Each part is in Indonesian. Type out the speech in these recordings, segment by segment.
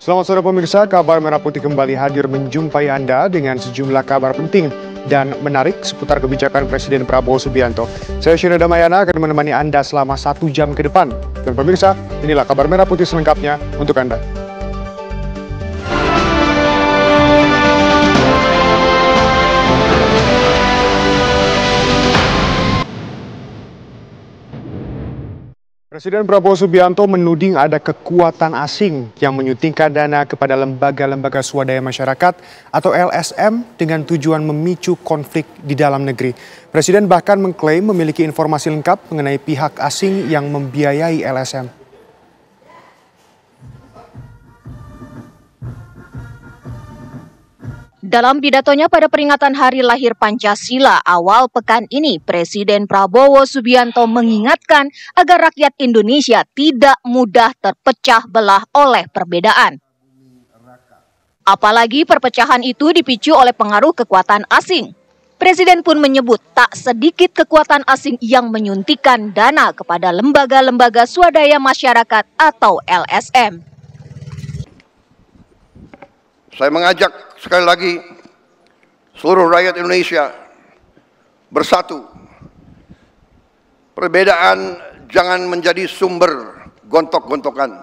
Selamat sore pemirsa, Kabar Merah Putih kembali hadir menjumpai Anda dengan sejumlah kabar penting dan menarik seputar kebijakan Presiden Prabowo Subianto. Saya Syirina Damayana akan menemani Anda selama 1 jam ke depan. Dan pemirsa, inilah Kabar Merah Putih selengkapnya untuk Anda. Presiden Prabowo Subianto menuding ada kekuatan asing yang menyuntikkan dana kepada lembaga-lembaga swadaya masyarakat atau LSM dengan tujuan memicu konflik di dalam negeri. Presiden bahkan mengklaim memiliki informasi lengkap mengenai pihak asing yang membiayai LSM. Dalam pidatonya pada peringatan Hari Lahir Pancasila awal pekan ini, Presiden Prabowo Subianto mengingatkan agar rakyat Indonesia tidak mudah terpecah belah oleh perbedaan. Apalagi perpecahan itu dipicu oleh pengaruh kekuatan asing. Presiden pun menyebut tak sedikit kekuatan asing yang menyuntikkan dana kepada lembaga-lembaga swadaya masyarakat atau LSM. Saya mengajak sekali lagi seluruh rakyat Indonesia bersatu. Perbedaan jangan menjadi sumber gontok-gontokan.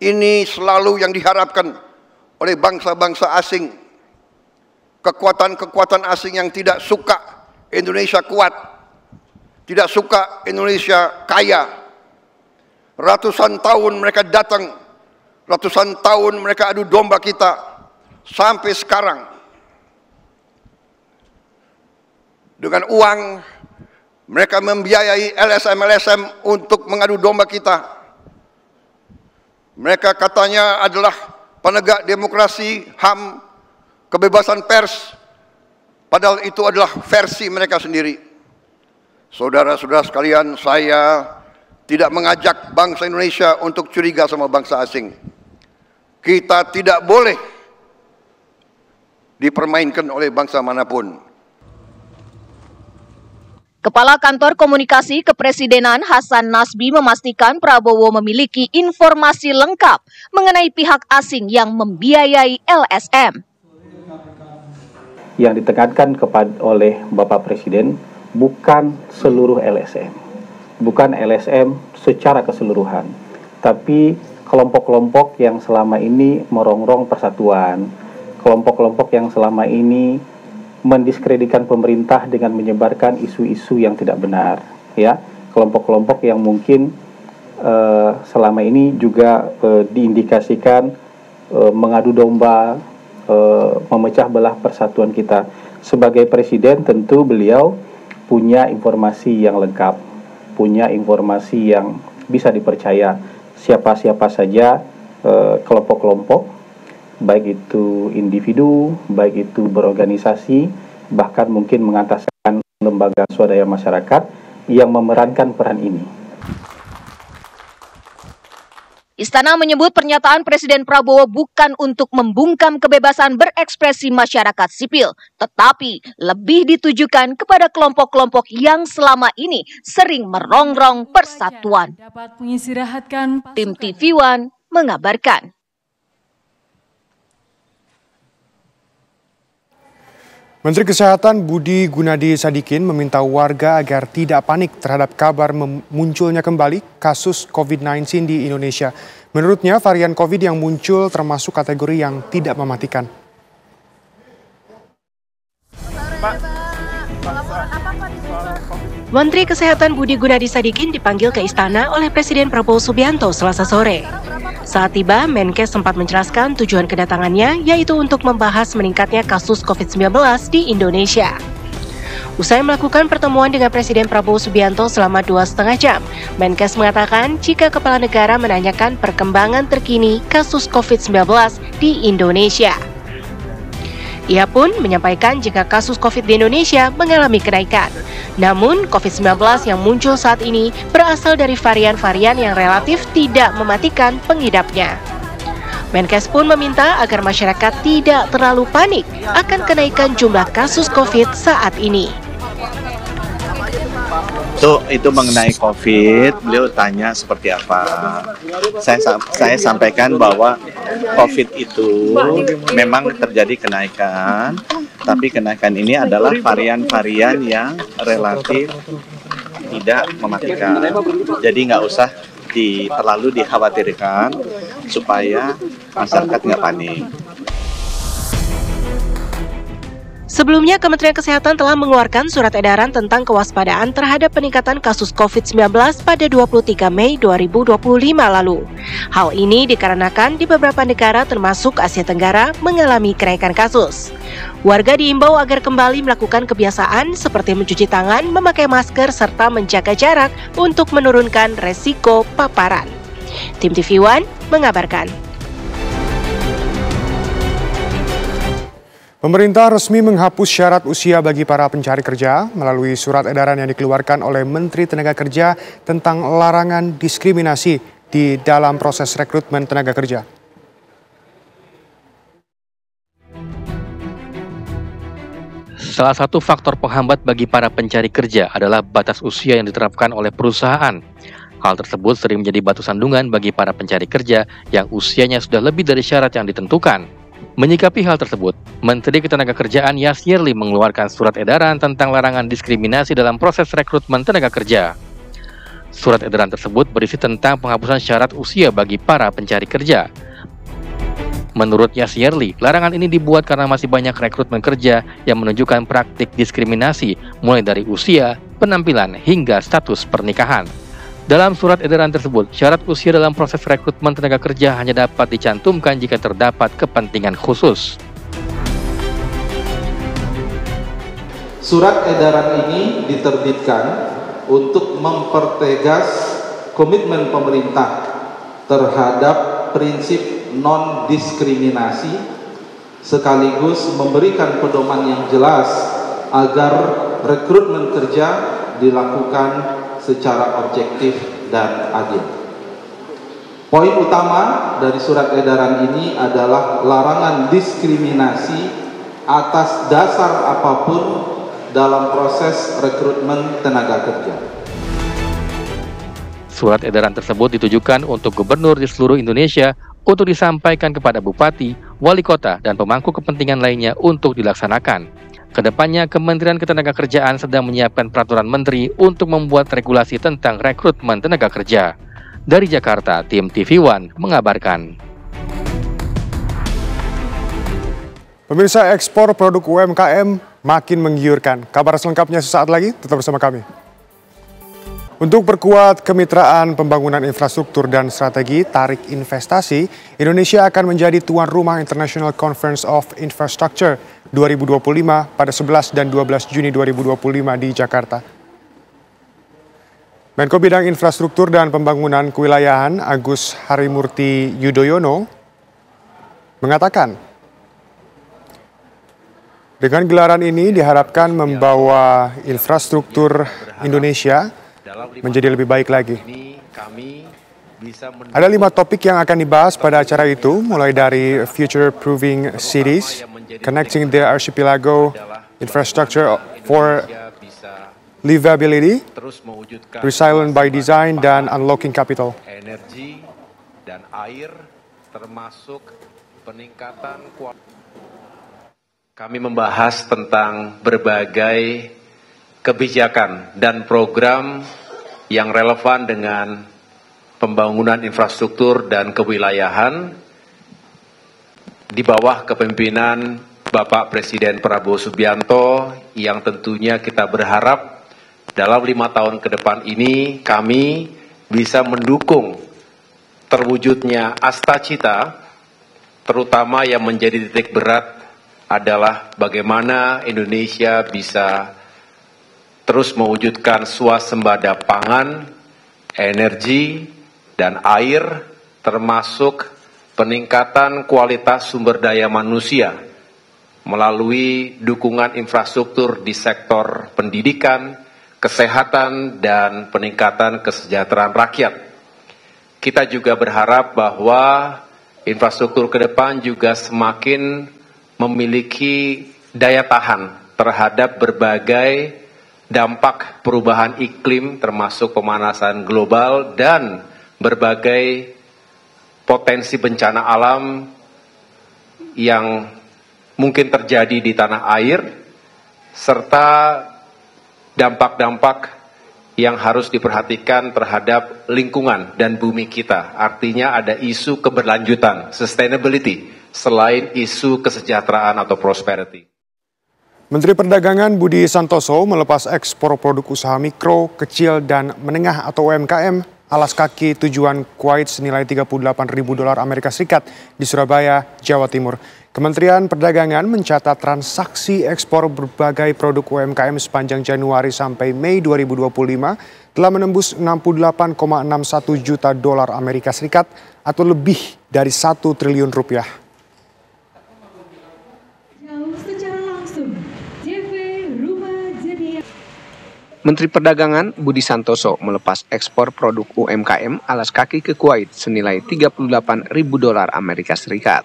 Ini selalu yang diharapkan oleh bangsa-bangsa asing. Kekuatan-kekuatan asing yang tidak suka Indonesia kuat, tidak suka Indonesia kaya. Ratusan tahun mereka datang, ratusan tahun mereka adu domba kita. Sampai sekarang dengan uang mereka membiayai LSM-LSM untuk mengadu domba kita. Mereka katanya adalah penegak demokrasi, HAM, kebebasan pers, padahal itu adalah versi mereka sendiri. Saudara-saudara sekalian, saya tidak mengajak bangsa Indonesia untuk curiga sama bangsa asing. Kita tidak boleh dipermainkan oleh bangsa manapun. Kepala Kantor Komunikasi Kepresidenan Hasan Nasbi memastikan Prabowo memiliki informasi lengkap mengenai pihak asing yang membiayai LSM. Yang ditekankan oleh Bapak Presiden bukan seluruh LSM, bukan LSM secara keseluruhan, tapi kelompok-kelompok yang selama ini merongrong persatuan, kelompok-kelompok yang selama ini mendiskreditkan pemerintah dengan menyebarkan isu-isu yang tidak benar, ya, kelompok-kelompok yang mungkin selama ini juga diindikasikan mengadu domba, memecah belah persatuan kita. Sebagai presiden tentu beliau punya informasi yang lengkap, punya informasi yang bisa dipercaya. Siapa-siapa saja kelompok-kelompok, baik itu individu, baik itu berorganisasi, bahkan mungkin mengataskan lembaga swadaya masyarakat yang memerankan peran ini. Istana menyebut pernyataan Presiden Prabowo bukan untuk membungkam kebebasan berekspresi masyarakat sipil, tetapi lebih ditujukan kepada kelompok-kelompok yang selama ini sering merongrong persatuan. Tim TV One mengabarkan. Menteri Kesehatan Budi Gunadi Sadikin meminta warga agar tidak panik terhadap kabar munculnya kembali kasus COVID-19 di Indonesia. Menurutnya, varian COVID yang muncul termasuk kategori yang tidak mematikan. Menteri Kesehatan Budi Gunadi Sadikin dipanggil ke istana oleh Presiden Prabowo Subianto Selasa sore. Saat tiba, Menkes sempat menjelaskan tujuan kedatangannya, yaitu untuk membahas meningkatnya kasus COVID-19 di Indonesia. Usai melakukan pertemuan dengan Presiden Prabowo Subianto selama 2,5 jam, Menkes mengatakan jika kepala negara menanyakan perkembangan terkini kasus COVID-19 di Indonesia. Ia pun menyampaikan jika kasus COVID di Indonesia mengalami kenaikan. Namun, COVID-19 yang muncul saat ini berasal dari varian-varian yang relatif tidak mematikan pengidapnya. Menkes pun meminta agar masyarakat tidak terlalu panik akan kenaikan jumlah kasus COVID saat ini. Itu mengenai COVID, beliau tanya seperti apa. Saya sampaikan bahwa COVID itu memang terjadi kenaikan, tapi kenaikan ini adalah varian-varian yang relatif tidak mematikan. Jadi nggak usah terlalu dikhawatirkan supaya masyarakat nggak panik. Sebelumnya, Kementerian Kesehatan telah mengeluarkan surat edaran tentang kewaspadaan terhadap peningkatan kasus COVID-19 pada 23 Mei 2025 lalu. Hal ini dikarenakan di beberapa negara termasuk Asia Tenggara mengalami kenaikan kasus. Warga diimbau agar kembali melakukan kebiasaan seperti mencuci tangan, memakai masker, serta menjaga jarak untuk menurunkan resiko paparan. Tim TV One mengabarkan. Pemerintah resmi menghapus syarat usia bagi para pencari kerja melalui surat edaran yang dikeluarkan oleh Menteri Tenaga Kerja tentang larangan diskriminasi di dalam proses rekrutmen tenaga kerja. Salah satu faktor penghambat bagi para pencari kerja adalah batas usia yang diterapkan oleh perusahaan. Hal tersebut sering menjadi batu sandungan bagi para pencari kerja yang usianya sudah lebih dari syarat yang ditentukan. Menyikapi hal tersebut, Menteri Ketenagakerjaan Yasirli mengeluarkan surat edaran tentang larangan diskriminasi dalam proses rekrutmen tenaga kerja. Surat edaran tersebut berisi tentang penghapusan syarat usia bagi para pencari kerja. Menurut Yasirli, larangan ini dibuat karena masih banyak rekrutmen kerja yang menunjukkan praktik diskriminasi mulai dari usia, penampilan, hingga status pernikahan. Dalam surat edaran tersebut, syarat usia dalam proses rekrutmen tenaga kerja hanya dapat dicantumkan jika terdapat kepentingan khusus. Surat edaran ini diterbitkan untuk mempertegas komitmen pemerintah terhadap prinsip non-diskriminasi sekaligus memberikan pedoman yang jelas agar rekrutmen kerja dilakukan secara objektif dan adil. Poin utama dari surat edaran ini adalah larangan diskriminasi atas dasar apapun dalam proses rekrutmen tenaga kerja. Surat edaran tersebut ditujukan untuk gubernur di seluruh Indonesia untuk disampaikan kepada bupati, wali kota, dan pemangku kepentingan lainnya untuk dilaksanakan. Kedepannya, Kementerian Ketenagakerjaan sedang menyiapkan peraturan menteri untuk membuat regulasi tentang rekrutmen tenaga kerja. Dari Jakarta, tim TV One mengabarkan. Pemirsa, ekspor produk UMKM makin menggiurkan. Kabar selengkapnya sesaat lagi, tetap bersama kami. Untuk perkuat kemitraan pembangunan infrastruktur dan strategi tarik investasi, Indonesia akan menjadi tuan rumah International Conference of Infrastructure 2025 pada 11 dan 12 Juni 2025 di Jakarta. Menko Bidang Infrastruktur dan Pembangunan Kewilayahan Agus Harimurti Yudhoyono mengatakan, dengan gelaran ini diharapkan membawa infrastruktur Indonesia menjadi lebih baik lagi. Ada 5 topik yang akan dibahas pada acara itu, mulai dari Future Proofing Cities, Connecting the Archipelago, Infrastructure for Livability, Resilient by Design, dan Unlocking Capital. Energi dan air termasuk peningkatan kualitas. Kami membahas tentang berbagai kebijakan dan program yang relevan dengan pembangunan infrastruktur dan kewilayahan di bawah kepemimpinan Bapak Presiden Prabowo Subianto, yang tentunya kita berharap dalam 5 tahun ke depan ini kami bisa mendukung terwujudnya Astacita, terutama yang menjadi titik berat adalah bagaimana Indonesia bisa terus mewujudkan swasembada pangan, energi, dan air, termasuk peningkatan kualitas sumber daya manusia melalui dukungan infrastruktur di sektor pendidikan, kesehatan, dan peningkatan kesejahteraan rakyat. Kita juga berharap bahwa infrastruktur ke depan juga semakin memiliki daya tahan terhadap berbagai dampak perubahan iklim termasuk pemanasan global dan berbagai potensi bencana alam yang mungkin terjadi di tanah air, serta dampak-dampak yang harus diperhatikan terhadap lingkungan dan bumi kita. Artinya ada isu keberlanjutan, sustainability, selain isu kesejahteraan atau prosperity. Menteri Perdagangan Budi Santoso melepas ekspor produk usaha mikro, kecil, dan menengah atau UMKM alas kaki tujuan Kuwait senilai $38.000 Amerika Serikat di Surabaya, Jawa Timur. Kementerian Perdagangan mencatat transaksi ekspor berbagai produk UMKM sepanjang Januari sampai Mei 2025 telah menembus $68,61 juta Amerika Serikat atau lebih dari 1 triliun rupiah. Menteri Perdagangan Budi Santoso melepas ekspor produk UMKM alas kaki ke Kuwait senilai $38.000 Amerika Serikat.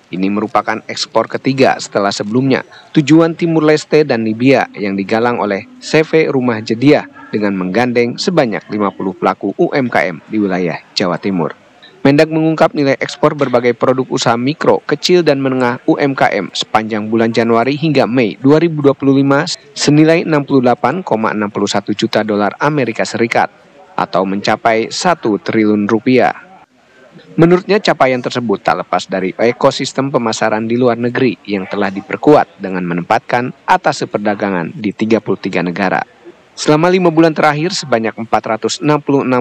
Ini merupakan ekspor ketiga setelah sebelumnya tujuan Timur Leste dan Libya yang digalang oleh CV Rumah Jediah dengan menggandeng sebanyak 50 pelaku UMKM di wilayah Jawa Timur. Mendag mengungkap nilai ekspor berbagai produk usaha mikro, kecil, dan menengah UMKM sepanjang bulan Januari hingga Mei 2025 senilai $68,61 juta Amerika Serikat atau mencapai 1 triliun rupiah. Menurutnya capaian tersebut tak lepas dari ekosistem pemasaran di luar negeri yang telah diperkuat dengan menempatkan atas perdagangan di 33 negara. Selama 5 bulan terakhir, sebanyak 466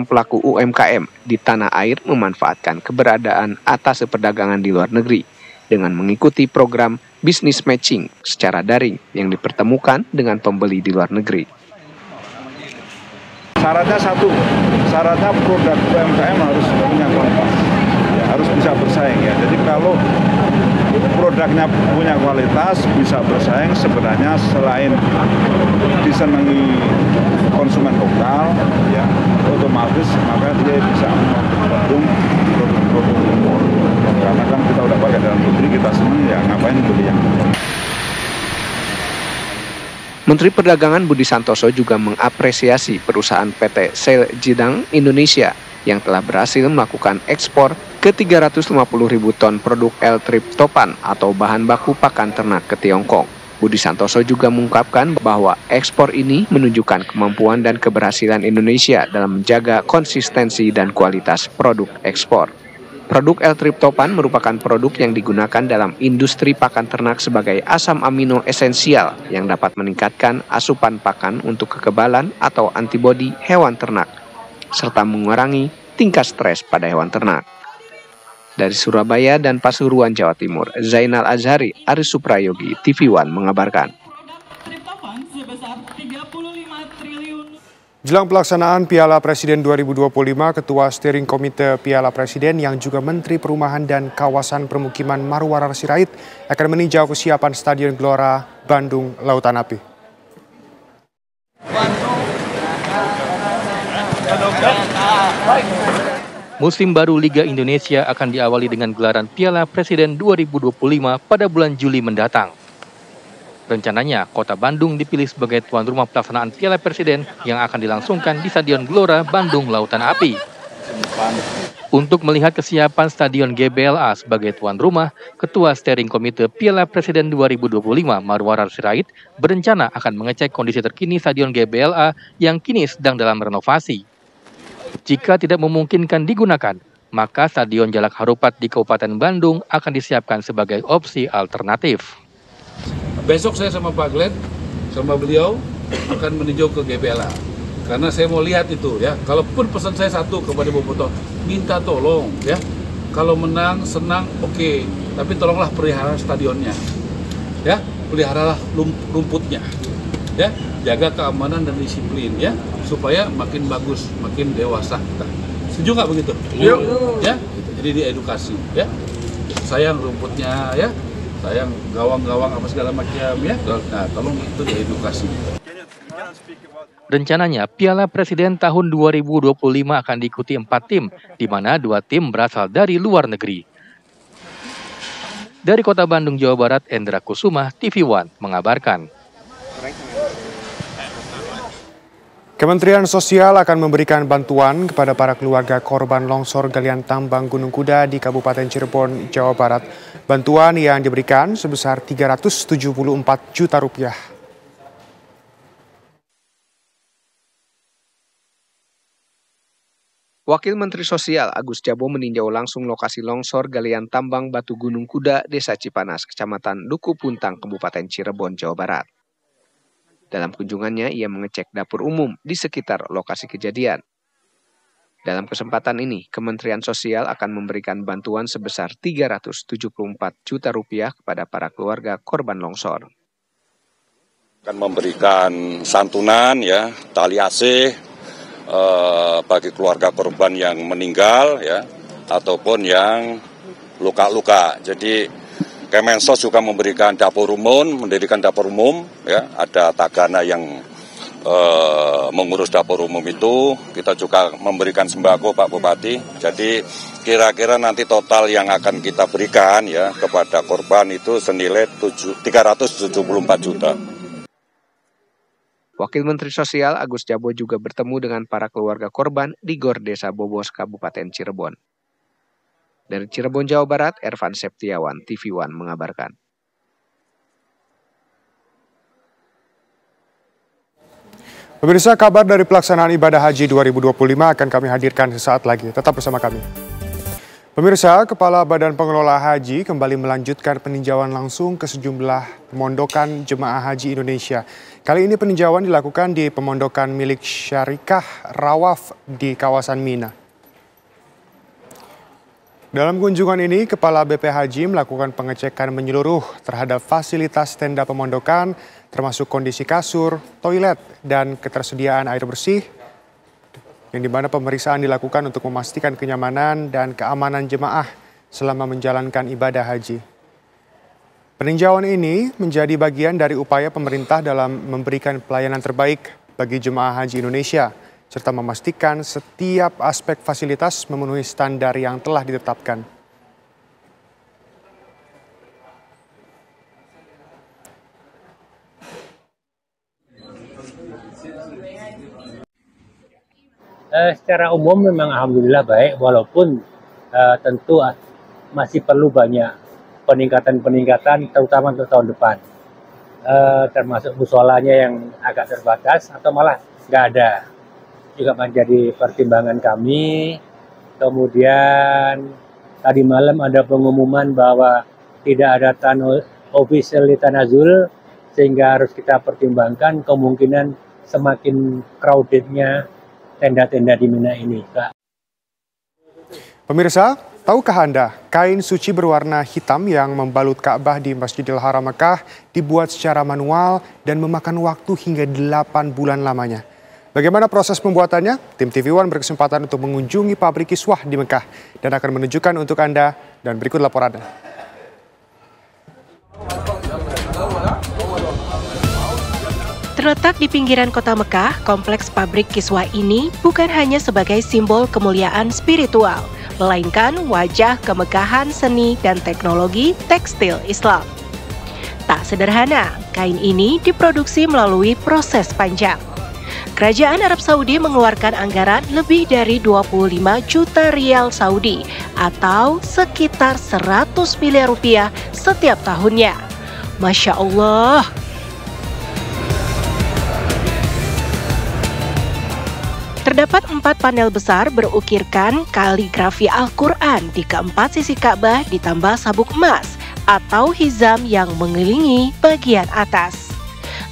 pelaku UMKM di tanah air memanfaatkan keberadaan atas perdagangan di luar negeri dengan mengikuti program business matching secara daring yang dipertemukan dengan pembeli di luar negeri. Syaratnya satu, syaratnya produk UMKM harus punya kualitas, ya, harus bisa bersaing ya. Jadi kalau produknya punya kualitas, bisa bersaing, sebenarnya selain disenangi konsumen lokal, ya otomatis maka dia bisa mendukung produk-produk impor. Karena kan kita udah pakai dalam negeri, kita senang ya ngapain beli yang impor. Menteri Perdagangan Budi Santoso juga mengapresiasi perusahaan PT Sel Jidang Indonesia yang telah berhasil melakukan ekspor ke 350.000 ton produk L-triptopan atau bahan baku pakan ternak ke Tiongkok. Budi Santoso juga mengungkapkan bahwa ekspor ini menunjukkan kemampuan dan keberhasilan Indonesia dalam menjaga konsistensi dan kualitas produk ekspor. Produk L-triptopan merupakan produk yang digunakan dalam industri pakan ternak sebagai asam amino esensial yang dapat meningkatkan asupan pakan untuk kekebalan atau antibodi hewan ternak, serta mengurangi tingkat stres pada hewan ternak. Dari Surabaya dan Pasuruan, Jawa Timur, Zainal Azhari, Aris Suprayogi, TV One mengabarkan. Jelang pelaksanaan Piala Presiden 2025, Ketua Steering Komite Piala Presiden yang juga Menteri Perumahan dan Kawasan Permukiman Marwarar Sirait akan meninjau kesiapan Stadion Gelora Bandung Lautan Api. Musim baru Liga Indonesia akan diawali dengan gelaran Piala Presiden 2025 pada bulan Juli mendatang. Rencananya, Kota Bandung dipilih sebagai tuan rumah pelaksanaan Piala Presiden yang akan dilangsungkan di Stadion Gelora Bandung Lautan Api. Untuk melihat kesiapan Stadion GBLA sebagai tuan rumah, Ketua Steering Komite Piala Presiden 2025 Marwarar Sirait berencana akan mengecek kondisi terkini Stadion GBLA yang kini sedang dalam renovasi. Jika tidak memungkinkan digunakan, maka Stadion Jalak Harupat di Kabupaten Bandung akan disiapkan sebagai opsi alternatif. Besok saya sama Pak Glenn, sama beliau akan meninjau ke GBLA. Karena saya mau lihat itu ya. Kalaupun pesan saya satu kepada Boboto, minta tolong ya. Kalau menang, senang, oke. Tapi tolonglah pelihara stadionnya. Ya, peliharalah rumputnya. Ya, jaga keamanan dan disiplin ya, supaya makin bagus, makin dewasa kita. Setuju nggak begitu? Setuju. Ya, jadi diedukasi ya. Sayang rumputnya ya. Sayang gawang-gawang apa segala macam ya. Nah, tolong itu diedukasi. Rencananya Piala Presiden tahun 2025 akan diikuti 4 tim, di mana 2 tim berasal dari luar negeri. Dari Kota Bandung, Jawa Barat, Endra Kusuma, TV One mengabarkan. Kementerian Sosial akan memberikan bantuan kepada para keluarga korban longsor galian tambang Gunung Kuda di Kabupaten Cirebon, Jawa Barat. Bantuan yang diberikan sebesar Rp374 juta. Wakil Menteri Sosial Agus Jabo meninjau langsung lokasi longsor galian tambang batu Gunung Kuda, Desa Cipanas, Kecamatan Duku Puntang, Kabupaten Cirebon, Jawa Barat. Dalam kunjungannya, ia mengecek dapur umum di sekitar lokasi kejadian. Dalam kesempatan ini, Kementerian Sosial akan memberikan bantuan sebesar Rp374 juta kepada para keluarga korban longsor. Akan memberikan santunan, ya, tali asih bagi keluarga korban yang meninggal, ya, ataupun yang luka-luka. Jadi Kemensos juga memberikan dapur umum, mendirikan dapur umum, ya, ada tagana yang mengurus dapur umum itu. Kita juga memberikan sembako, Pak Bupati. Jadi kira-kira nanti total yang akan kita berikan, ya, kepada korban itu senilai Rp374 juta. Wakil Menteri Sosial Agus Jabo juga bertemu dengan para keluarga korban di Gor Desa Bobos, Kabupaten Cirebon. Dari Cirebon, Jawa Barat, Ervan Septiawan, TV One mengabarkan. Pemirsa, kabar dari pelaksanaan ibadah haji 2025 akan kami hadirkan sesaat lagi. Tetap bersama kami. Pemirsa, Kepala Badan Pengelola Haji kembali melanjutkan peninjauan langsung ke sejumlah pemondokan jemaah haji Indonesia. Kali ini peninjauan dilakukan di pemondokan milik Syarikah Rawaf di kawasan Mina. Dalam kunjungan ini, Kepala BP Haji melakukan pengecekan menyeluruh terhadap fasilitas tenda pemondokan, termasuk kondisi kasur, toilet, dan ketersediaan air bersih, yang dimana pemeriksaan dilakukan untuk memastikan kenyamanan dan keamanan jemaah selama menjalankan ibadah haji. Peninjauan ini menjadi bagian dari upaya pemerintah dalam memberikan pelayanan terbaik bagi jemaah haji Indonesia, serta memastikan setiap aspek fasilitas memenuhi standar yang telah ditetapkan. Secara umum memang alhamdulillah baik, walaupun tentu masih perlu banyak peningkatan terutama untuk tahun depan. Termasuk musholanya yang agak terbatas atau malah nggak ada. Juga menjadi pertimbangan kami. Kemudian tadi malam ada pengumuman bahwa tidak ada official tanazul, sehingga harus kita pertimbangkan kemungkinan semakin crowdednya tenda-tenda di Mina ini, Kak. Pemirsa, tahukah Anda kain suci berwarna hitam yang membalut Ka'bah di Masjidil Haram Mekah dibuat secara manual dan memakan waktu hingga 8 bulan lamanya? Bagaimana proses pembuatannya? Tim TV One berkesempatan untuk mengunjungi pabrik kiswah di Mekah dan akan menunjukkan untuk Anda, dan berikut laporannya. Terletak di pinggiran kota Mekah, kompleks pabrik kiswah ini bukan hanya sebagai simbol kemuliaan spiritual, melainkan wajah kemegahan seni dan teknologi tekstil Islam. Tak sederhana, kain ini diproduksi melalui proses panjang. Kerajaan Arab Saudi mengeluarkan anggaran lebih dari 25 juta rial Saudi atau sekitar 100 miliar rupiah setiap tahunnya. Masya Allah! Terdapat 4 panel besar berukirkan kaligrafi Al-Quran di keempat sisi Ka'bah ditambah sabuk emas atau hizam yang mengelilingi bagian atas.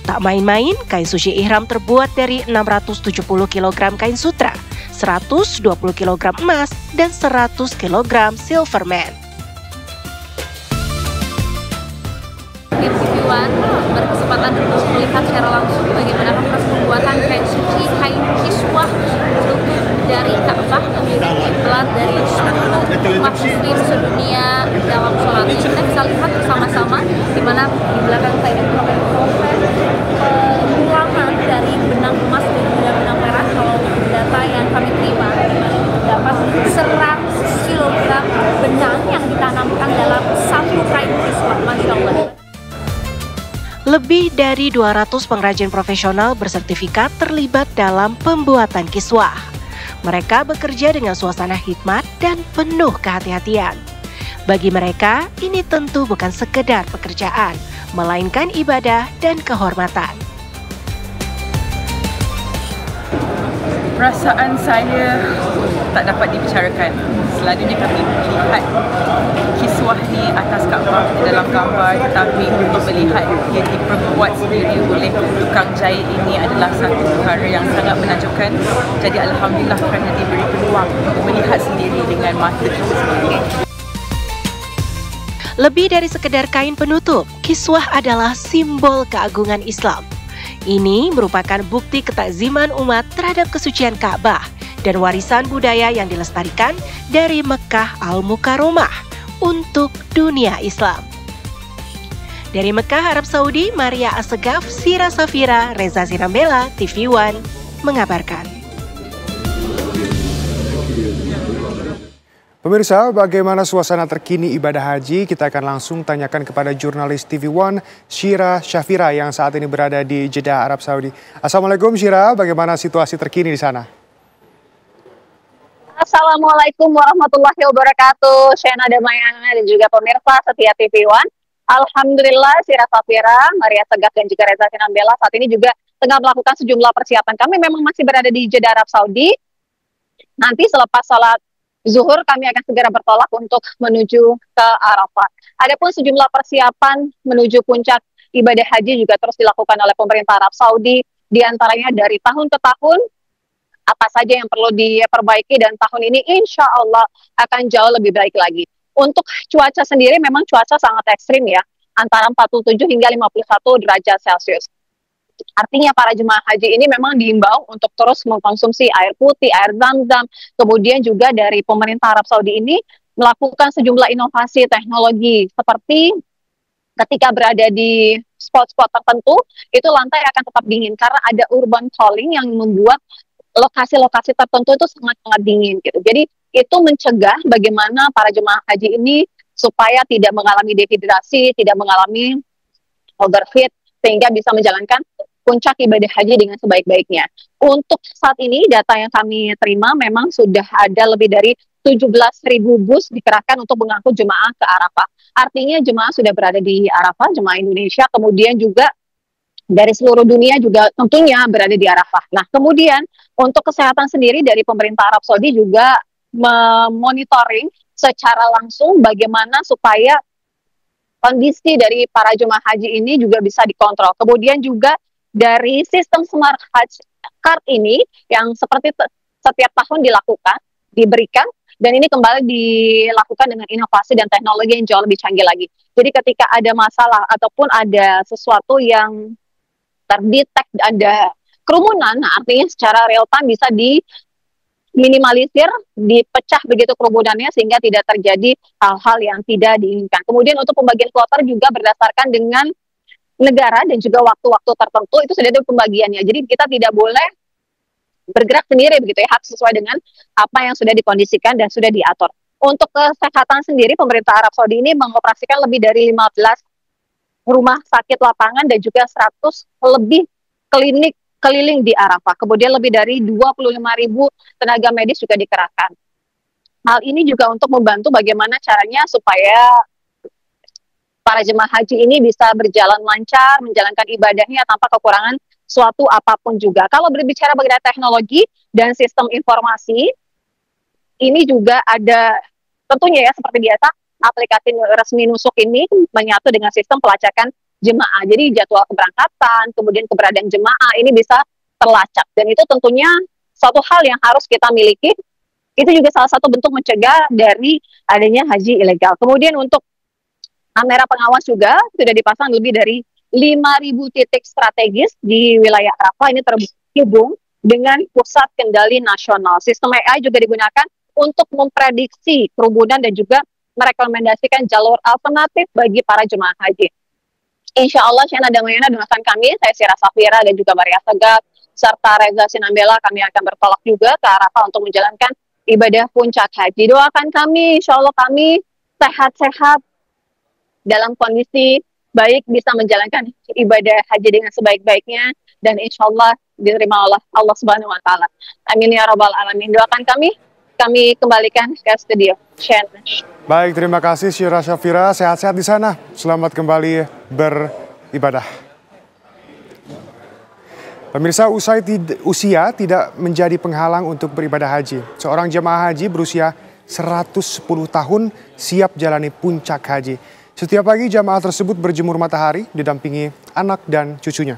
Tak main-main, kain suci ihram terbuat dari 670 kg kain sutra, 120 kg emas, dan 100 kg silverman. Tim TV One berkesempatan untuk melihat secara langsung bagaimana proses pembuatan kain suci, kain kiswah dari Ka'bah yang dikelar dari umat muslim sedunia dalam sholat. Kita bisa lihat bersama-sama di mana di belakang saya itu ada proses pengulangan dari benang emas dan juga benang merah. Kalau data yang kami terima, dapat 100 kg benang yang ditanamkan dalam satu kain kiswah. Masya Allah. Lebih dari 200 pengrajin profesional bersertifikat terlibat dalam pembuatan kiswah. Mereka bekerja dengan suasana hikmat dan penuh kehati-hatian. Bagi mereka, ini tentu bukan sekedar pekerjaan, melainkan ibadah dan kehormatan. Perasaan saya tak dapat dibicarakan. Selalunya kami melihat kiswah ni atas Kaabah di dalam gambar, tetapi untuk melihat ia diperbuat sendiri oleh tukang jahit ini adalah satu perkara yang sangat menakjubkan. Jadi alhamdulillah kerana diberi peluang untuk melihat sendiri dengan mata kita sendiri. Lebih dari sekedar kain penutup, kiswah adalah simbol keagungan Islam. Ini merupakan bukti ketakziman umat terhadap kesucian Ka'bah dan warisan budaya yang dilestarikan dari Mekah Al-Mukarramah untuk dunia Islam. Dari Mekah, Arab Saudi, Maria Assegaf, Sira Safira, Reza Sinambela, TV One mengabarkan. Pemirsa, bagaimana suasana terkini ibadah haji? Kita akan langsung tanyakan kepada jurnalis TV One, Syira Syafira yang saat ini berada di Jeddah, Arab Saudi. Assalamualaikum Syira, bagaimana situasi terkini di sana? Assalamualaikum warahmatullahi wabarakatuh, Shena Damayana dan juga pemirsa setia TV One. Alhamdulillah, Syira Syafira, Maria Assegaf dan juga Reza Sinambela saat ini juga tengah melakukan sejumlah persiapan. Kami memang masih berada di Jeddah, Arab Saudi. Nanti selepas salat Zuhur kami akan segera bertolak untuk menuju ke Arafah. Adapun sejumlah persiapan menuju puncak ibadah haji juga terus dilakukan oleh pemerintah Arab Saudi. Di antaranya dari tahun ke tahun, apa saja yang perlu diperbaiki dan tahun ini insya Allah akan jauh lebih baik lagi. Untuk cuaca sendiri memang cuaca sangat ekstrim ya, antara 47 hingga 51 derajat Celcius. Artinya para jemaah haji ini memang diimbau untuk terus mengkonsumsi air putih, air zam-zam. Kemudian juga dari pemerintah Arab Saudi ini melakukan sejumlah inovasi teknologi seperti ketika berada di spot-spot tertentu, itu lantai akan tetap dingin karena ada urban cooling yang membuat lokasi-lokasi tertentu itu sangat-sangat dingin gitu. Jadi itu mencegah bagaimana para jemaah haji ini supaya tidak mengalami dehidrasi, tidak mengalami overheat, sehingga bisa menjalankan puncak ibadah haji dengan sebaik-baiknya. Untuk saat ini data yang kami terima memang sudah ada lebih dari 17.000 bus dikerahkan untuk mengangkut jemaah ke Arafah. Artinya jemaah sudah berada di Arafah, jemaah Indonesia, kemudian juga dari seluruh dunia juga tentunya berada di Arafah. Nah, kemudian untuk kesehatan sendiri dari pemerintah Arab Saudi juga memonitoring secara langsung bagaimana supaya kondisi dari para jemaah haji ini juga bisa dikontrol. Kemudian juga dari sistem Smart Hajj Card ini yang seperti setiap tahun diberikan, dan ini kembali dilakukan dengan inovasi dan teknologi yang jauh lebih canggih lagi. Jadi ketika ada masalah ataupun ada sesuatu yang terdetek ada kerumunan, nah artinya secara real time bisa diminimalisir, dipecah begitu kerumunannya sehingga tidak terjadi hal-hal yang tidak diinginkan. Kemudian untuk pembagian kloter juga berdasarkan dengan negara dan juga waktu-waktu tertentu itu sudah ada pembagiannya. Jadi kita tidak boleh bergerak sendiri begitu ya, harus sesuai dengan apa yang sudah dikondisikan dan sudah diatur. Untuk kesehatan sendiri, pemerintah Arab Saudi ini mengoperasikan lebih dari 15 rumah sakit lapangan dan juga 100 lebih klinik keliling di Arafah. Kemudian lebih dari 25.000 tenaga medis juga dikerahkan. Hal ini juga untuk membantu bagaimana caranya supaya para jemaah haji ini bisa berjalan lancar, menjalankan ibadahnya tanpa kekurangan suatu apapun juga. Kalau berbicara mengenai teknologi dan sistem informasi, ini juga ada tentunya ya seperti biasa, aplikasi resmi Nusuk ini menyatu dengan sistem pelacakan jemaah. Jadi jadwal keberangkatan, kemudian keberadaan jemaah ini bisa terlacak. Dan itu tentunya suatu hal yang harus kita miliki. Itu juga salah satu bentuk mencegah dari adanya haji ilegal. Kemudian untuk kamera pengawas juga sudah dipasang lebih dari 5.000 titik strategis di wilayah Arafah. Ini terhubung dengan pusat kendali nasional. Sistem AI juga digunakan untuk memprediksi kerumunan dan juga merekomendasikan jalur alternatif bagi para jemaah haji. Insya Allah, Syena Damayana doakan kami, saya Syira Syafira dan juga Maria Assegaf, serta Reza Sinambela, kami akan bertolak juga ke Arafah untuk menjalankan ibadah puncak haji. Doakan kami, insya Allah kami sehat-sehat dalam kondisi baik, bisa menjalankan ibadah haji dengan sebaik-baiknya, dan insya Allah diterima oleh Allah Subhanahu Wa Taala. Amin ya Rabbal Alamin. Doakan kami kembalikan ke studio. Baik, terima kasih Syira Syafira. Sehat-sehat di sana. Selamat kembali beribadah. Pemirsa, usia tidak menjadi penghalang untuk beribadah haji. Seorang jemaah haji berusia 110 tahun siap jalani puncak haji. Setiap pagi jamaah tersebut berjemur matahari didampingi anak dan cucunya.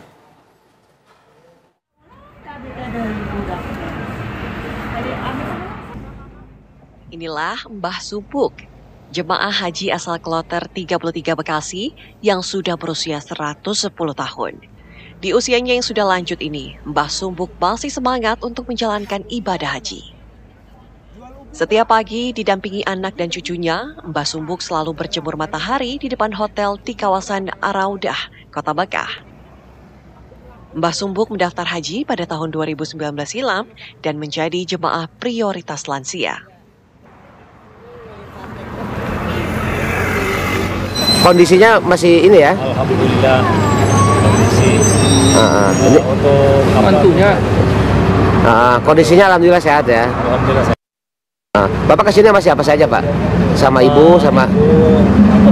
Inilah Mbah Subuk, jemaah haji asal Kloter 33 Bekasi yang sudah berusia 110 tahun. Di usianya yang sudah lanjut ini, Mbah Subuk masih semangat untuk menjalankan ibadah haji. Setiap pagi didampingi anak dan cucunya, Mbah Subuk selalu berjemur matahari di depan hotel di kawasan Araudah, Kota Mekah. Mbah Subuk mendaftar haji pada tahun 2019 silam dan menjadi jemaah prioritas lansia. Kondisinya masih ini ya? Alhamdulillah kondisi. Ini untuk mantunya. Kondisinya alhamdulillah sehat ya. Alhamdulillah sehat. Bapak kesini sama siapa saja Pak? Sama ibu, sama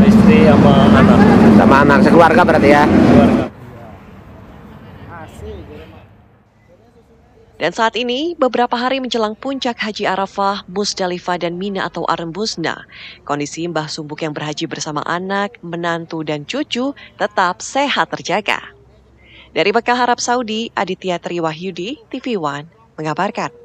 istri, sama anak. Sama anak, sekeluarga berarti ya? Keluarga. Dan saat ini, beberapa hari menjelang puncak Haji Arafah, Musdalifah, dan Mina atau Arembusna, kondisi Mbah Subuk yang berhaji bersama anak, menantu, dan cucu tetap sehat terjaga. Dari Mekah, Arab Saudi, Aditya Triwahyudi, TV One, mengabarkan.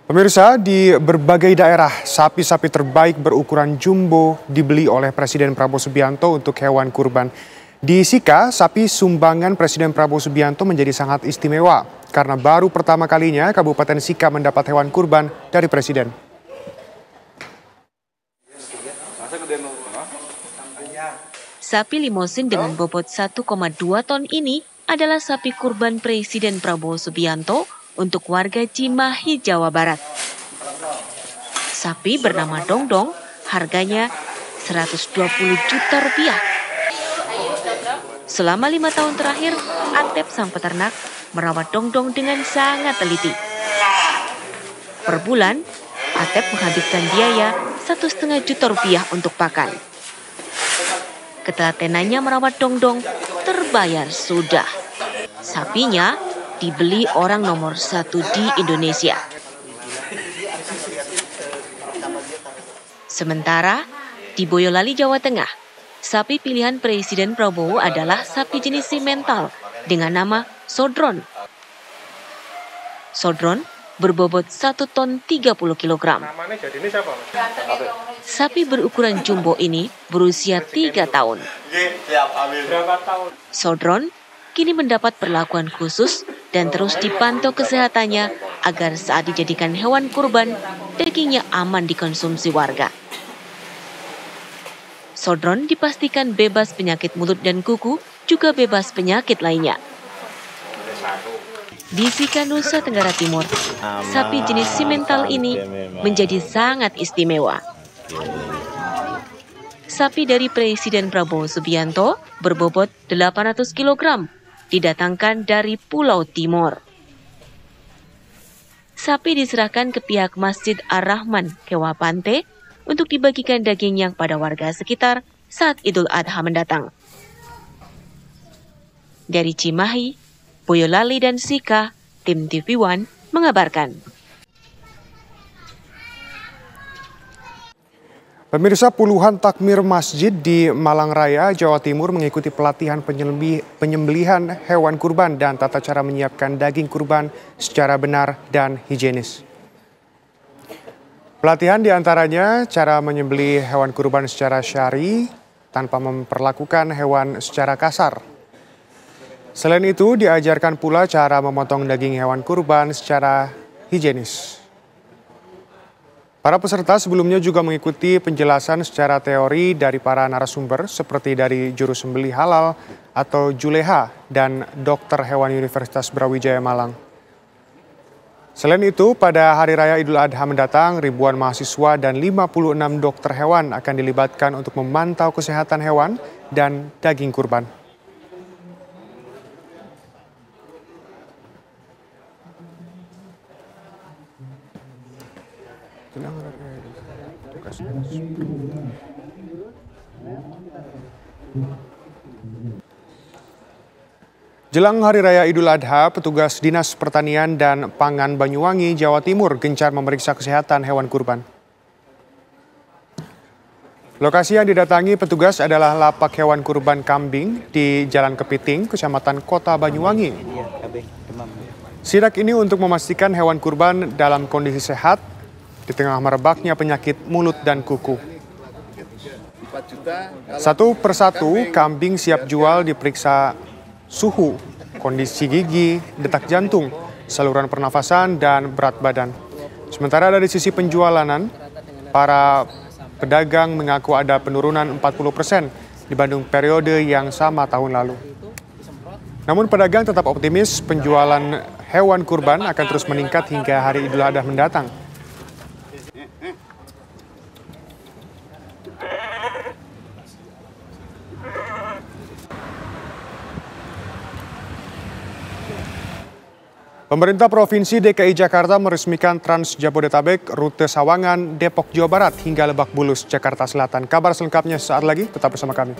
Pemirsa, di berbagai daerah, sapi-sapi terbaik berukuran jumbo dibeli oleh Presiden Prabowo Subianto untuk hewan kurban. Di Sika, sapi sumbangan Presiden Prabowo Subianto menjadi sangat istimewa karena baru pertama kalinya Kabupaten Sika mendapat hewan kurban dari Presiden. Sapi limosin dengan bobot 1,2 ton ini adalah sapi kurban Presiden Prabowo Subianto untuk warga Cimahi, Jawa Barat. Sapi bernama Dongdong, harganya Rp120 juta. Selama 5 tahun terakhir, Atep sang peternak merawat Dongdong dengan sangat teliti. Per bulan, Atep menghabiskan biaya Rp1,5 juta untuk pakan. Ketelatenannya merawat Dongdong terbayar sudah. Sapinya dibeli orang nomor 1 di Indonesia. Sementara di Boyolali, Jawa Tengah, sapi pilihan Presiden Prabowo adalah sapi jenis simental dengan nama Sodron. Sodron berbobot 1 ton 30 kg. Sapi berukuran jumbo ini berusia 3 tahun. Sodron kini mendapat perlakuan khusus dan terus dipantau kesehatannya agar saat dijadikan hewan kurban, dagingnya aman dikonsumsi warga. Sodron dipastikan bebas penyakit mulut dan kuku, juga bebas penyakit lainnya. Di Sika, Nusa Tenggara Timur, sapi jenis simental ini menjadi sangat istimewa. Sapi dari Presiden Prabowo Subianto berbobot 800 kg. Didatangkan dari Pulau Timur. Sapi diserahkan ke pihak Masjid Ar-Rahman, Kewapante, untuk dibagikan dagingnya pada warga sekitar saat Idul Adha mendatang. Dari Cimahi, Boyolali, dan Sika, tim TV One mengabarkan. Pemirsa, puluhan takmir masjid di Malang Raya, Jawa Timur mengikuti pelatihan penyembelihan hewan kurban dan tata cara menyiapkan daging kurban secara benar dan higienis. Pelatihan diantaranya cara menyembelih hewan kurban secara syar'i tanpa memperlakukan hewan secara kasar. Selain itu, diajarkan pula cara memotong daging hewan kurban secara higienis. Para peserta sebelumnya juga mengikuti penjelasan secara teori dari para narasumber seperti dari Juru Sembelih Halal atau Juleha dan Dokter Hewan Universitas Brawijaya Malang. Selain itu, pada Hari Raya Idul Adha mendatang, ribuan mahasiswa dan 56 dokter hewan akan dilibatkan untuk memantau kesehatan hewan dan daging kurban. Jelang Hari Raya Idul Adha, petugas Dinas Pertanian dan Pangan Banyuwangi, Jawa Timur gencar memeriksa kesehatan hewan kurban. Lokasi yang didatangi petugas adalah lapak hewan kurban kambing di Jalan Kepiting, Kecamatan Kota Banyuwangi. Sidak ini untuk memastikan hewan kurban dalam kondisi sehat di tengah merebaknya penyakit mulut dan kuku. Satu persatu kambing siap jual diperiksa suhu, kondisi gigi, detak jantung, saluran pernafasan, dan berat badan. Sementara dari sisi penjualan, para pedagang mengaku ada penurunan 40% dibanding periode yang sama tahun lalu. Namun pedagang tetap optimis penjualan hewan kurban akan terus meningkat hingga Hari Idul Adha mendatang. Pemerintah Provinsi DKI Jakarta meresmikan Trans Jabodetabek rute Sawangan, Depok, Jawa Barat hingga Lebak Bulus, Jakarta Selatan. Kabar selengkapnya saat lagi, tetap bersama kami.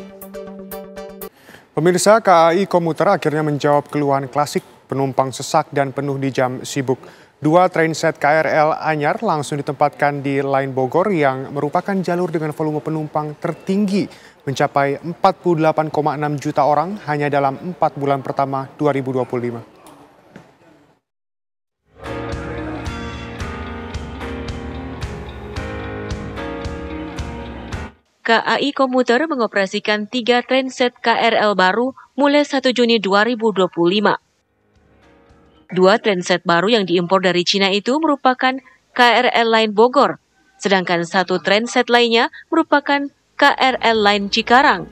Pemirsa, KAI Komuter akhirnya menjawab keluhan klasik penumpang sesak dan penuh di jam sibuk. 2 trainset KRL anyar langsung ditempatkan di Line Bogor yang merupakan jalur dengan volume penumpang tertinggi mencapai 48,6 juta orang hanya dalam 4 bulan pertama 2025. KAI Komuter mengoperasikan 3 trainset KRL baru mulai 1 Juni 2025. 2 trainset baru yang diimpor dari Cina itu merupakan KRL Line Bogor, sedangkan 1 trainset lainnya merupakan KRL Line Cikarang.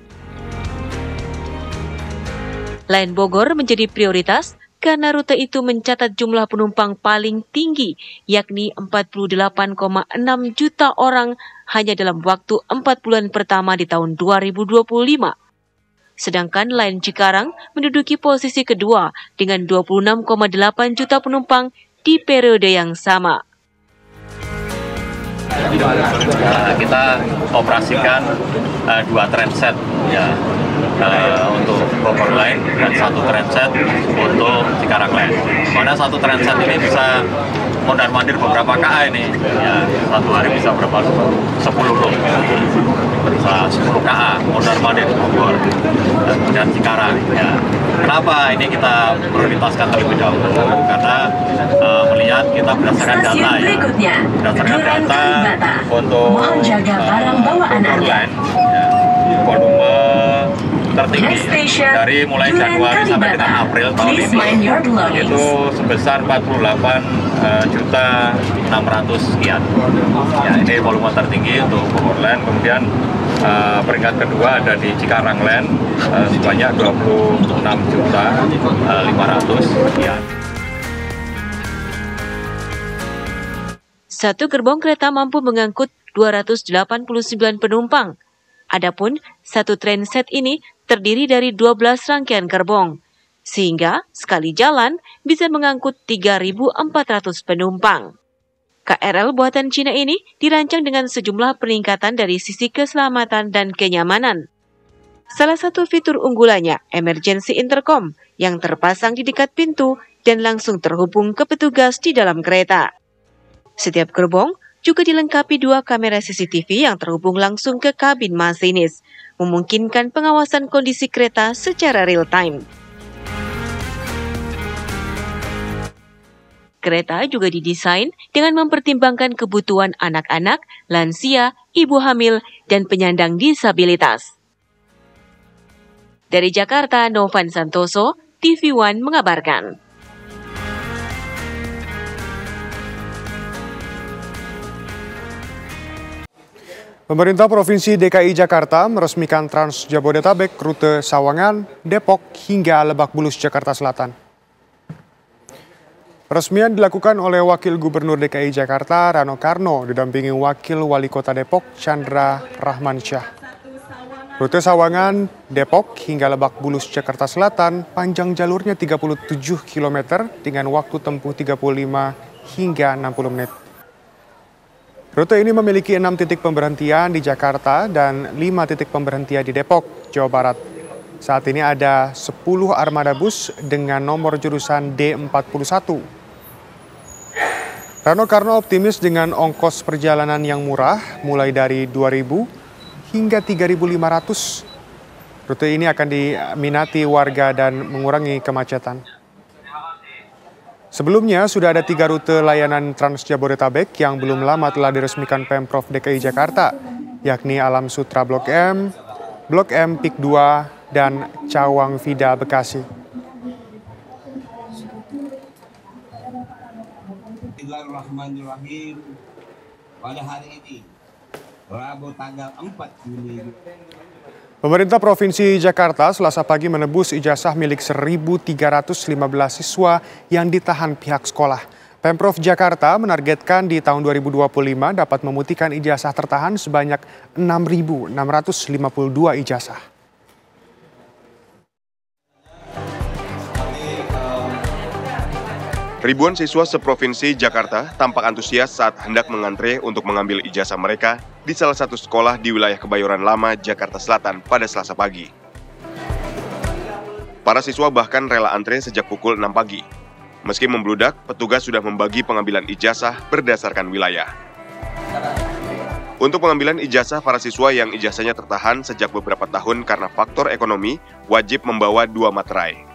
Line Bogor menjadi prioritas karena rute itu mencatat jumlah penumpang paling tinggi, yakni 48,6 juta orang hanya dalam waktu 4 bulan pertama di tahun 2025. Sedangkan Line Cikarang menduduki posisi kedua dengan 26,8 juta penumpang di periode yang sama. Kita operasikan 2 trainset ya, untuk Bogor Line dan 1 trainset untuk Cikarang Line. Mana 1 trainset ini bisa mondar-mandir beberapa KA ini, ya, satu hari bisa berapa? 10 loh, bisa 10 KA mondar-mandir Bogor dan Cikarang. Ya. Kenapa ini kita prioritaskan terlebih dahulu? Karena melihat kita berdasarkan data ya, berdasarkan data untuk Bogor Line, ya, volume tertinggi dari mulai Januari sampai dengan April tahun ini itu sebesar 48.600.000 sekian. Ya, ini volume tertinggi untuk Bogor Line. Kemudian peringkat kedua ada di Cikarang Line sebanyak 26.500.000 sekian. Satu gerbong kereta mampu mengangkut 289 penumpang. Adapun satu trainset ini terdiri dari 12 rangkaian gerbong, sehingga sekali jalan bisa mengangkut 3.400 penumpang. KRL buatan Cina ini dirancang dengan sejumlah peningkatan dari sisi keselamatan dan kenyamanan. Salah satu fitur unggulannya emergency intercom yang terpasang di dekat pintu dan langsung terhubung ke petugas di dalam kereta. Setiap gerbong juga dilengkapi 2 kamera CCTV yang terhubung langsung ke kabin masinis, memungkinkan pengawasan kondisi kereta secara real-time. Kereta juga didesain dengan mempertimbangkan kebutuhan anak-anak, lansia, ibu hamil, dan penyandang disabilitas. Dari Jakarta, Novan Santoso, TV One mengabarkan. Pemerintah Provinsi DKI Jakarta meresmikan Trans Jabodetabek rute Sawangan, Depok hingga Lebak Bulus, Jakarta Selatan. Peresmian dilakukan oleh Wakil Gubernur DKI Jakarta Rano Karno didampingi Wakil Wali Kota Depok Chandra Rahmansyah. Rute Sawangan, Depok hingga Lebak Bulus, Jakarta Selatan panjang jalurnya 37 km dengan waktu tempuh 35 hingga 60 menit. Rute ini memiliki 6 titik pemberhentian di Jakarta dan 5 titik pemberhentian di Depok, Jawa Barat. Saat ini ada 10 armada bus dengan nomor jurusan D41. Rano Karno optimis dengan ongkos perjalanan yang murah, mulai dari 2.000 hingga 3.500. Rute ini akan diminati warga dan mengurangi kemacetan. Sebelumnya sudah ada 3 rute layanan Trans Jabodetabek yang belum lama telah diresmikan Pemprov DKI Jakarta, yakni Alam Sutra Blok M Pik 2, dan Cawang Vida Bekasi. Bismillahirrahmanirrahim. Pada hari ini, Rabu tanggal 4 Juli. Pemerintah Provinsi Jakarta Selasa pagi menebus ijazah milik 1.315 siswa yang ditahan pihak sekolah. Pemprov Jakarta menargetkan di tahun 2025 dapat memutihkan ijazah tertahan sebanyak 6.652 ijazah. Ribuan siswa seprovinsi Jakarta tampak antusias saat hendak mengantre untuk mengambil ijazah mereka di salah satu sekolah di wilayah Kebayoran Lama, Jakarta Selatan pada Selasa pagi. Para siswa bahkan rela antre sejak pukul 6 pagi. Meski membludak, petugas sudah membagi pengambilan ijazah berdasarkan wilayah. Untuk pengambilan ijazah, para siswa yang ijazahnya tertahan sejak beberapa tahun karena faktor ekonomi wajib membawa 2 materai.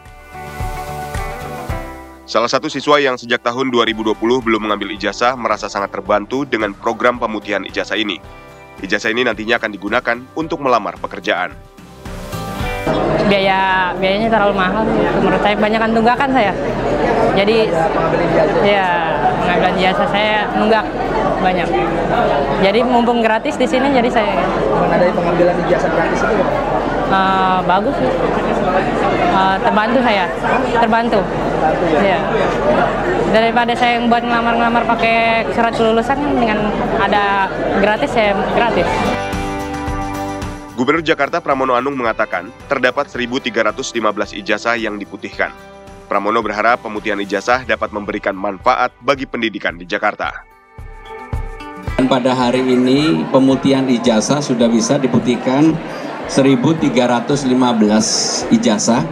Salah satu siswa yang sejak tahun 2020 belum mengambil ijazah merasa sangat terbantu dengan program pemutihan ijazah ini. Ijazah ini nantinya akan digunakan untuk melamar pekerjaan. Biayanya terlalu mahal menurut saya, kebanyakan tunggakan saya. Jadi ya pengambilan ijazah saya nunggak banyak. Jadi mumpung gratis di sini jadi saya. Mengenai pengambilan ijazah gratis itu bagus sih. Terbantu saya. Terbantu. Ya. Daripada saya yang buat ngelamar-ngelamar pakai surat kelulusan, dengan ada gratis, saya gratis. Gubernur Jakarta Pramono Anung mengatakan terdapat 1.315 ijazah yang diputihkan. Pramono berharap pemutihan ijazah dapat memberikan manfaat bagi pendidikan di Jakarta. Dan pada hari ini pemutihan ijazah sudah bisa diputihkan 1.315 ijazah.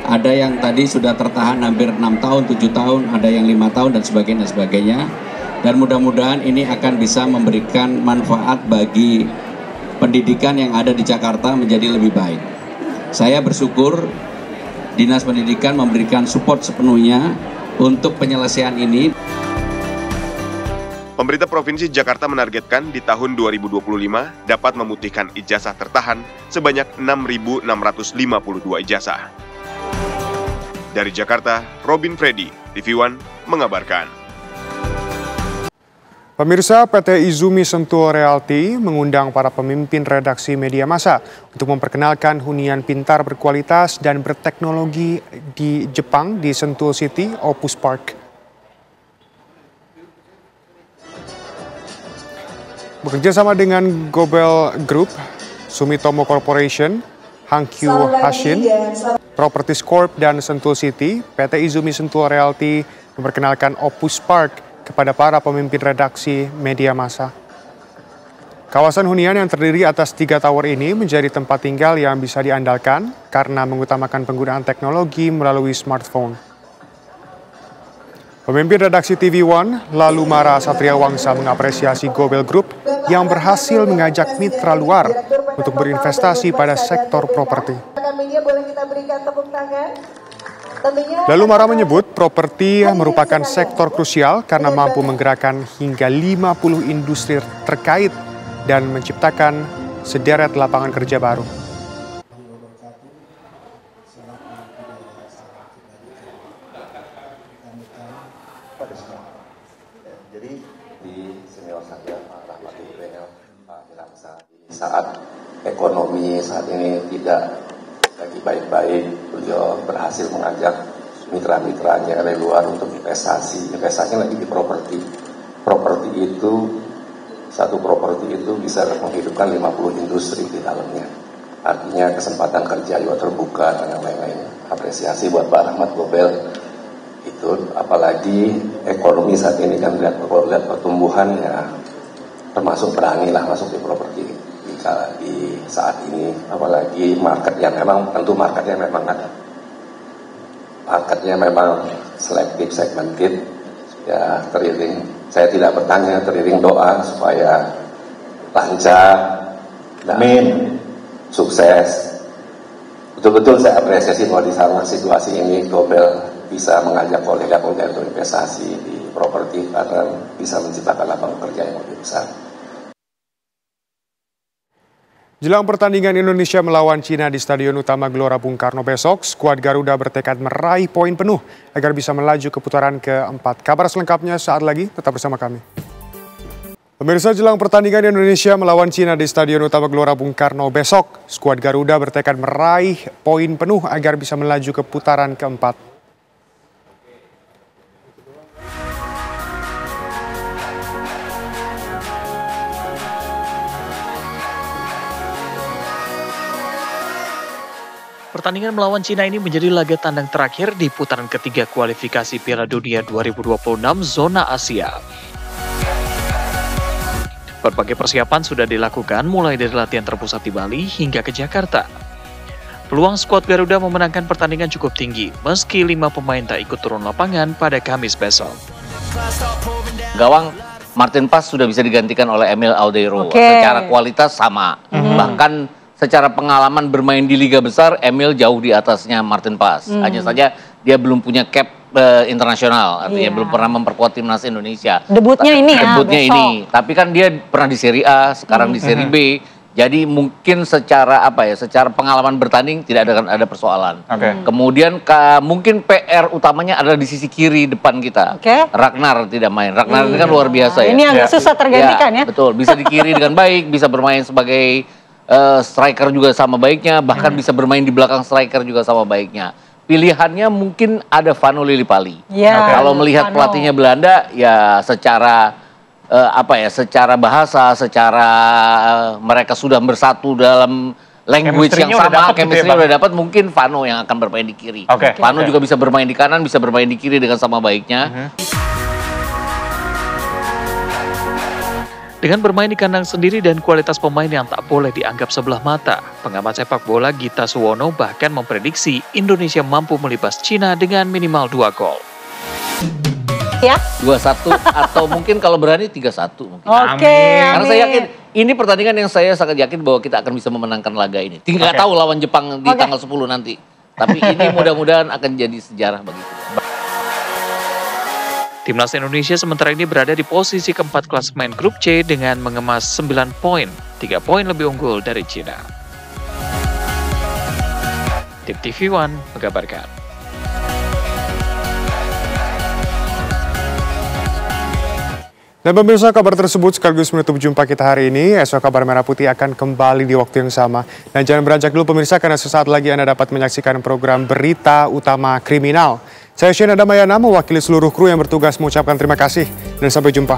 Ada yang tadi sudah tertahan hampir 6 tahun, 7 tahun, ada yang 5 tahun dan sebagainya. Dan mudah-mudahan ini akan bisa memberikan manfaat bagi pendidikan yang ada di Jakarta menjadi lebih baik. Saya bersyukur Dinas Pendidikan memberikan support sepenuhnya untuk penyelesaian ini. Pemerintah Provinsi Jakarta menargetkan di tahun 2025 dapat memutihkan ijazah tertahan sebanyak 6.652 ijazah. Dari Jakarta, Robin Freddy, TV One, mengabarkan. Pemirsa, PT Izumi Sentul Realty mengundang para pemimpin redaksi media massa untuk memperkenalkan hunian pintar berkualitas dan berteknologi di Jepang di Sentul City, Opus Park. Bekerja sama dengan Gobel Group, Sumitomo Corporation, Hankyu Hashin, Properties Corp, dan Sentul City, PT Izumi Sentul Realty memperkenalkan Opus Park kepada para pemimpin redaksi media massa. Kawasan hunian yang terdiri atas 3 tower ini menjadi tempat tinggal yang bisa diandalkan karena mengutamakan penggunaan teknologi melalui smartphone. Pemimpin redaksi TV One, Lalumara Satria Wangsa, mengapresiasi Gobel Group yang berhasil mengajak mitra luar untuk berinvestasi pada sektor properti. Lalu Mara menyebut properti merupakan sektor krusial karena mampu menggerakkan hingga 50 industri terkait dan menciptakan sederet lapangan kerja baru. Jadi di senior saya Pak Rahmat saat ekonomi saat ini tidak lagi baik-baik, beliau berhasil mengajak mitra-mitranya dari luar untuk investasinya lagi di properti. Properti itu, satu properti itu bisa menghidupkan 50 industri di dalamnya. Artinya kesempatan kerja juga terbuka dan yang lain-lain. Apresiasi buat Pak Rahmat Gobel itu, apalagi ekonomi saat ini kan lihat pertumbuhan ya, termasuk berani lah masuk di properti di saat ini, apalagi marketnya memang ada. Marketnya memang selektif, segmented, ya teriring. Saya tidak bertanya, teriring doa supaya lancar dan sukses. Betul-betul saya apresiasi bahwa di sana situasi ini Gobel bisa mengajak kolega-kolega untuk investasi di properti karena bisa menciptakan lapangan kerja yang lebih besar. Jelang pertandingan Indonesia melawan Cina di Stadion Utama Gelora Bung Karno besok, skuad Garuda bertekad meraih poin penuh agar bisa melaju ke putaran keempat. Kabar selengkapnya saat lagi, tetap bersama kami. Pemirsa, jelang pertandingan Indonesia melawan Cina di Stadion Utama Gelora Bung Karno besok, skuad Garuda bertekad meraih poin penuh agar bisa melaju ke putaran keempat. Pertandingan melawan Cina ini menjadi laga tandang terakhir di putaran ketiga kualifikasi Piala Dunia 2026 zona Asia. Berbagai persiapan sudah dilakukan mulai dari latihan terpusat di Bali hingga ke Jakarta. Peluang skuad Garuda memenangkan pertandingan cukup tinggi meski 5 pemain tak ikut turun lapangan pada Kamis besok. Gawang Martin Paes sudah bisa digantikan oleh Emil Aldeiro. Secara kualitas sama. Bahkan secara pengalaman bermain di liga besar, Emil jauh di atasnya Martin Paes. Hanya saja dia belum punya cap internasional, artinya belum pernah memperkuat timnas Indonesia. Debutnya ini ya, Debutnya ini. Tapi kan dia pernah di Serie A, sekarang di Serie B. Jadi mungkin secara secara pengalaman bertanding tidak ada persoalan. Kemudian mungkin PR utamanya adalah di sisi kiri depan kita. Ragnar tidak main. Ragnar ini kan luar biasa ya. Ini yang susah tergantikan ya. Betul, bisa di kiri dengan baik, bisa bermain sebagai striker juga sama baiknya, bahkan bisa bermain di belakang striker juga sama baiknya. Pilihannya mungkin ada Vano Lillipali. Kalau melihat pelatihnya Belanda, ya secara secara bahasa, secara mereka sudah bersatu dalam language yang sama, chemistry udah dapat, mungkin Vano yang akan bermain di kiri. Vano juga bisa bermain di kanan, bisa bermain di kiri dengan sama baiknya. Dengan bermain di kandang sendiri dan kualitas pemain yang tak boleh dianggap sebelah mata, pengamat sepak bola Gita Suwono bahkan memprediksi Indonesia mampu melibas Cina dengan minimal 2 gol. 2-1 atau mungkin kalau berani 3-1 mungkin. Karena saya yakin ini pertandingan yang saya sangat yakin bahwa kita akan bisa memenangkan laga ini. Tinggal tahu lawan Jepang di tanggal 10 nanti. Tapi ini mudah-mudahan akan jadi sejarah bagi kita. Timnas Indonesia sementara ini berada di posisi keempat klasemen grup C dengan mengemas 9 poin, 3 poin lebih unggul dari Cina. Tim TV One mengabarkan. Dan pemirsa, kabar tersebut sekaligus menutup jumpa kita hari ini. Esok Kabar Merah Putih akan kembali di waktu yang sama. Dan jangan beranjak dulu pemirsa, karena sesaat lagi Anda dapat menyaksikan program Berita Utama Kriminal. Saya Shena Damayana mewakili seluruh kru yang bertugas mengucapkan terima kasih dan sampai jumpa.